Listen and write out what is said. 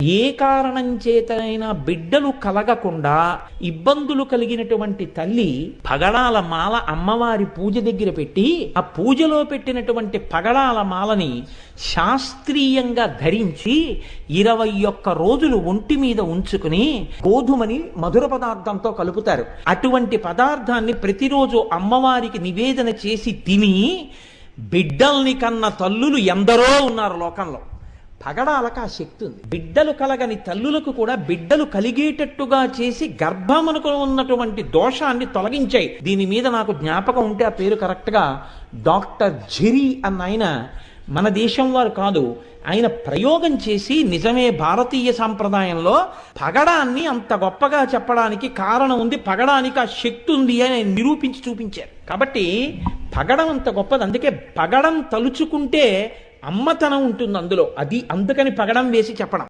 ఏ కారణం చేతనైనా బిడ్డలు కలగకుండా ఇబ్బందులు కలిగినటువంటి తల్లి పగడాల మాల అమ్మవారి పూజ దగ్గర పెట్టి ఆ పూజలో పెట్టినటువంటి పగడాల మాలని శాస్త్రీయంగా ధరించి 21 రోజులు ఒంటి మీద ఉంచుకుని గోధుమని మధుర పదార్థంతో కలుపుతారు. అటువంటి పదార్థాన్ని ప్రతిరోజు అమ్మవారికి నివేదన చేసి తిని బిడ్డల్ని కన్న తల్లులు ఎందరో ఉన్నారు లోకంలో. పగడాలకు ఆ శక్తి ఉంది. బిడ్డలు కలగని తల్లులకు కూడా బిడ్డలు కలిగేటట్టుగా చేసి గర్భమునకు ఉన్నటువంటి దోషాన్ని తొలగించాయి. దీని మీద నాకు జ్ఞాపకం ఉంటే ఆ పేరు కరెక్ట్గా డాక్టర్ జిరి అన్న ఆయన, మన దేశం వారు కాదు, ఆయన ప్రయోగం చేసి నిజమే భారతీయ సాంప్రదాయంలో పగడాన్ని అంత గొప్పగా చెప్పడానికి కారణం ఉంది, పగడానికి ఆ శక్తి ఉంది అని నిరూపించి చూపించారు. కాబట్టి పగడం అంత గొప్పది. అందుకే పగడం తలుచుకుంటే అమ్మతనం ఉంటుంది అందులో. అది అందుకని పగడం వేసి చెప్పడం.